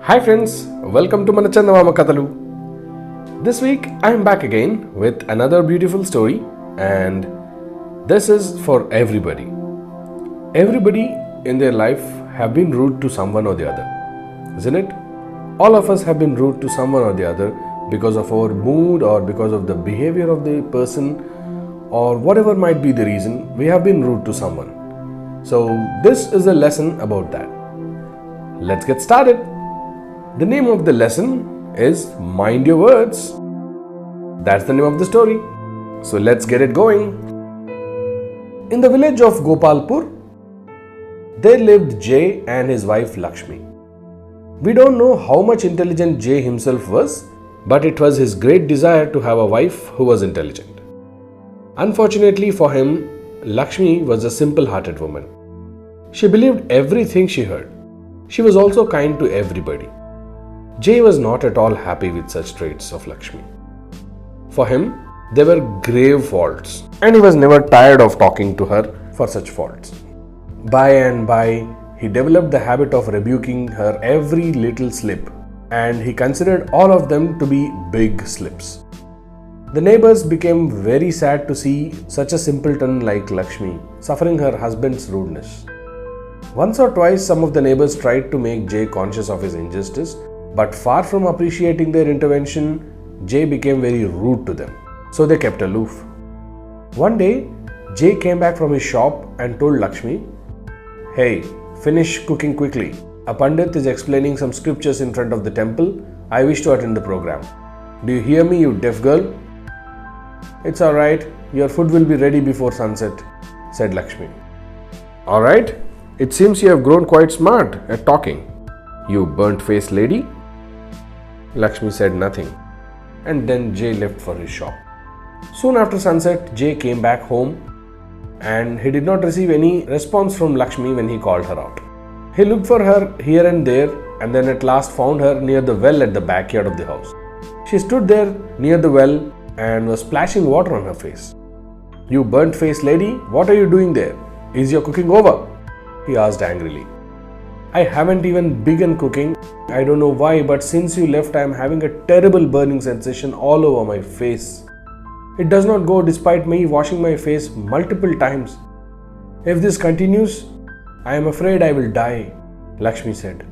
Hi friends, welcome to mana Chandamama Kathalu. This week I am back again with another beautiful story, and this is for everybody. Everybody in their life have been rude to someone or the other, isn't it? All of us have been rude to someone or the other because of our mood or because of the behavior of the person or whatever might be the reason. We have been rude to someone. So this is a lesson about that. Let's get started. The name of the lesson is Mind Your Words. That's the name of the story. So let's get it going. In the village of Gopalpur, there lived Jay and his wife Lakshmi. We don't know how much intelligent Jay himself was, but it was his great desire to have a wife who was intelligent. Unfortunately for him, Lakshmi was a simple-hearted woman. She believed everything she heard. She was also kind to everybody. Jay was not at all happy with such traits of Lakshmi. For him, there were grave faults, and he was never tired of talking to her for such faults. By and by, he developed the habit of rebuking her every little slip, and he considered all of them to be big slips. The neighbors became very sad to see such a simpleton like Lakshmi suffering her husband's rudeness. Once or twice, some of the neighbors tried to make Jay conscious of his injustice, but far from appreciating their intervention, Jay became very rude to them. So they kept aloof. One day, Jay came back from his shop and told Lakshmi, "Hey, finish cooking quickly. A Pandit is explaining some scriptures in front of the temple. I wish to attend the program. Do you hear me, you deaf girl?" "It's alright. Your food will be ready before sunset," said Lakshmi. "Alright. It seems you have grown quite smart at talking, you burnt-faced lady." Lakshmi said nothing, and then Jay left for his shop. Soon after sunset, Jay came back home, and he did not receive any response from Lakshmi when he called her out. He looked for her here and there, and then at last found her near the well at the backyard of the house. She stood there near the well and was splashing water on her face. "You burnt-faced lady, what are you doing there? Is your cooking over?" he asked angrily. "I haven't even begun cooking. I don't know why, but since you left, I am having a terrible burning sensation all over my face. It does not go despite me washing my face multiple times. If this continues, I am afraid I will die," Lakshmi said.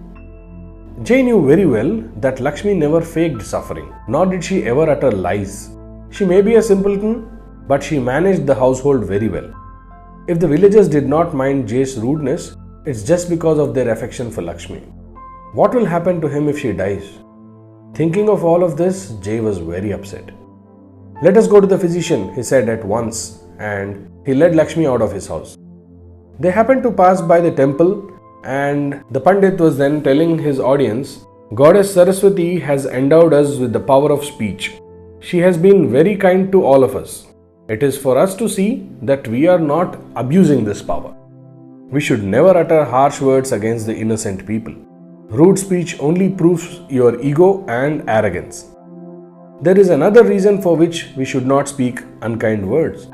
Jay knew very well that Lakshmi never faked suffering, nor did she ever utter lies. She may be a simpleton, but she managed the household very well. If the villagers did not mind Jay's rudeness, it's just because of their affection for Lakshmi. What will happen to him if she dies? Thinking of all of this, Jay was very upset. "Let us go to the physician," he said at once, and he led Lakshmi out of his house. They happened to pass by the temple, and the Pandit was then telling his audience, "Goddess Saraswati has endowed us with the power of speech. She has been very kind to all of us. It is for us to see that we are not abusing this power. We should never utter harsh words against the innocent people. Rude speech only proves your ego and arrogance. There is another reason for which we should not speak unkind words.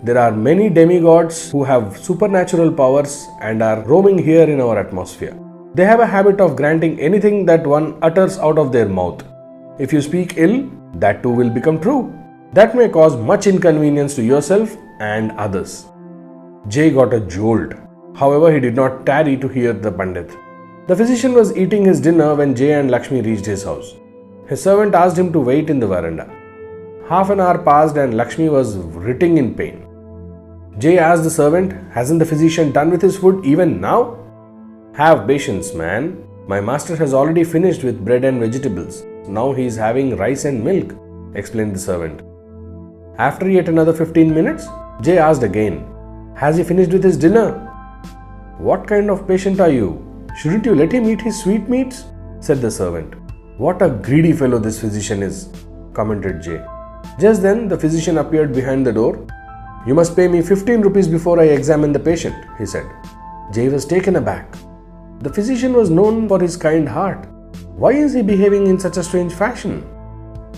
There are many demigods who have supernatural powers and are roaming here in our atmosphere. They have a habit of granting anything that one utters out of their mouth. If you speak ill, that too will become true. That may cause much inconvenience to yourself and others." Jay got a jolt. However, he did not tarry to hear the Pandit. The physician was eating his dinner when Jay and Lakshmi reached his house. His servant asked him to wait in the veranda. Half an hour passed and Lakshmi was writhing in pain. Jay asked the servant, "Hasn't the physician done with his food even now?" "Have patience, man. My master has already finished with bread and vegetables. Now he is having rice and milk," explained the servant. After yet another 15 minutes, Jay asked again, "Has he finished with his dinner?" "What kind of patient are you? Shouldn't you let him eat his sweetmeats?" said the servant. "What a greedy fellow this physician is," commented Jay. Just then, the physician appeared behind the door. "You must pay me 15 rupees before I examine the patient," he said. Jay was taken aback. The physician was known for his kind heart. Why is he behaving in such a strange fashion?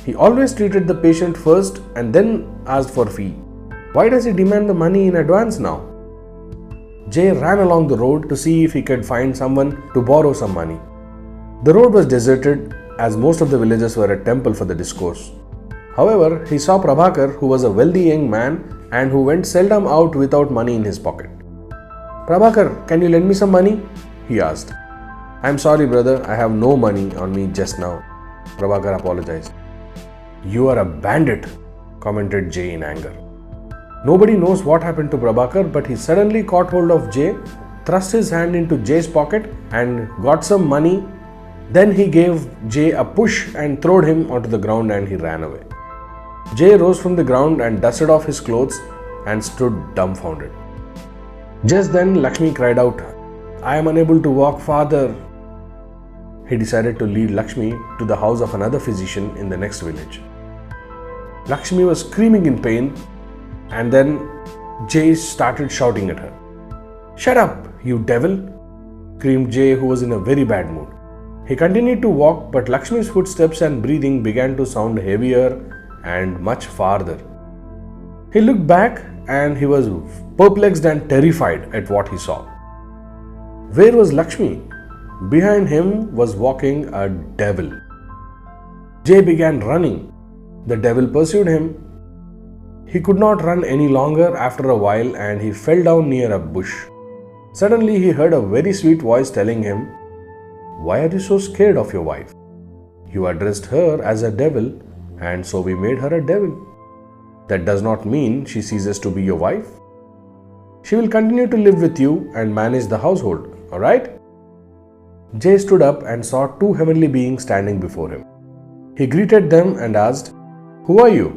He always treated the patient first and then asked for fee. Why does he demand the money in advance now? Jay ran along the road to see if he could find someone to borrow some money. The road was deserted as most of the villagers were at temple for the discourse. However, he saw Prabhakar, who was a wealthy young man and who went seldom out without money in his pocket. "Prabhakar, can you lend me some money?" he asked. "I'm sorry, brother, I have no money on me just now," Prabhakar apologized. "You are a bandit," commented Jay in anger. Nobody knows what happened to Prabhakar, but he suddenly caught hold of Jay, thrust his hand into Jay's pocket and got some money. Then he gave Jay a push and threw him onto the ground and he ran away. Jay rose from the ground and dusted off his clothes and stood dumbfounded. Just then Lakshmi cried out, "I am unable to walk, father." He decided to lead Lakshmi to the house of another physician in the next village. Lakshmi was screaming in pain, and then Jay started shouting at her. "Shut up, you devil!" screamed Jay, who was in a very bad mood. He continued to walk, but Lakshmi's footsteps and breathing began to sound heavier and much farther. He looked back and he was perplexed and terrified at what he saw. Where was Lakshmi? Behind him was walking a devil. Jay began running. The devil pursued him. He could not run any longer after a while and he fell down near a bush. Suddenly he heard a very sweet voice telling him, "Why are you so scared of your wife? You addressed her as a devil and so we made her a devil. That does not mean she ceases to be your wife. She will continue to live with you and manage the household, alright?" Jay stood up and saw two heavenly beings standing before him. He greeted them and asked, "Who are you?"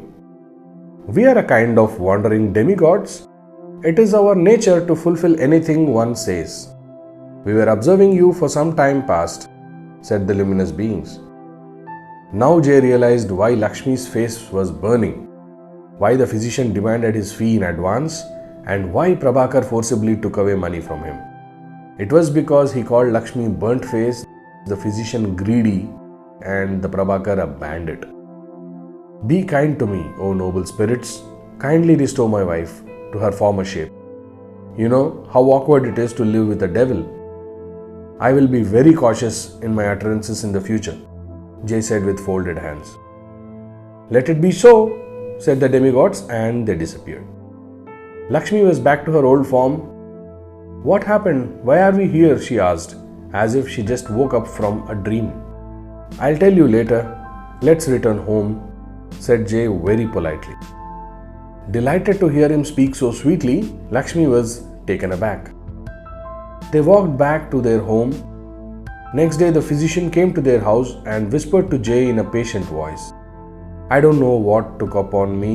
"We are a kind of wandering demigods. It is our nature to fulfill anything one says. We were observing you for some time past," said the luminous beings. Now Jay realized why Lakshmi's face was burning, why the physician demanded his fee in advance, and why Prabhakar forcibly took away money from him. It was because he called Lakshmi burnt face, the physician greedy, and the Prabhakar a bandit. "Be kind to me, O noble spirits. Kindly restore my wife to her former shape. You know how awkward it is to live with a devil. I will be very cautious in my utterances in the future," Jay said with folded hands. "Let it be so," said the demigods, and they disappeared. Lakshmi was back to her old form. "What happened? Why are we here?" she asked, as if she just woke up from a dream. "I'll tell you later. Let's return home," said Jay very politely. Delighted to hear him speak so sweetly, Lakshmi was taken aback. They walked back to their home. Next day, the physician came to their house and whispered to Jay in a patient voice, "I don't know what took upon me,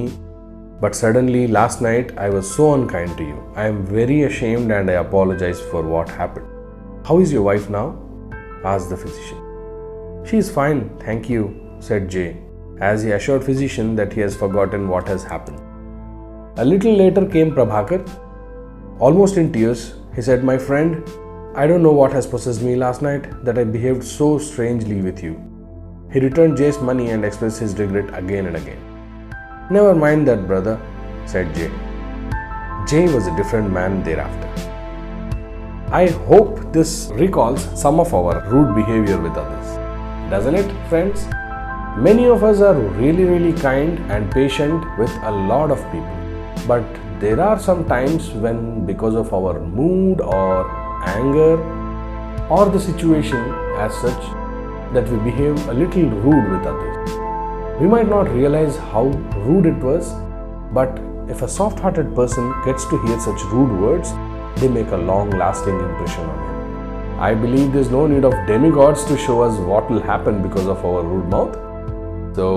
but suddenly last night I was so unkind to you. I am very ashamed and I apologize for what happened." "How is your wife now?" asked the physician. "She is fine, thank you," said Jay, as he assured physician that he has forgotten what has happened. A little later came Prabhakar. Almost in tears, he said, "My friend, I don't know what has possessed me last night that I behaved so strangely with you." He returned Jay's money and expressed his regret again and again. "Never mind that, brother," said Jay. Jay was a different man thereafter. I hope this recalls some of our rude behavior with others. Doesn't it, friends? Many of us are really kind and patient with a lot of people. But there are some times when, because of our mood or anger or the situation as such, that we behave a little rude with others. We might not realize how rude it was, but if a soft-hearted person gets to hear such rude words, they make a long-lasting impression on him. I believe there's no need of demigods to show us what will happen because of our rude mouth. So,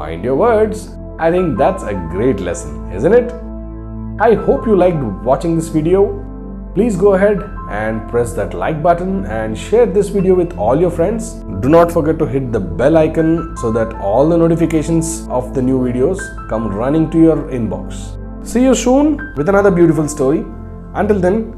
mind your words. I think that's a great lesson, isn't it? I hope you liked watching this video. Please go ahead and press that like button and share this video with all your friends. Do not forget to hit the bell icon so that all the notifications of the new videos come running to your inbox. See you soon with another beautiful story. Until then,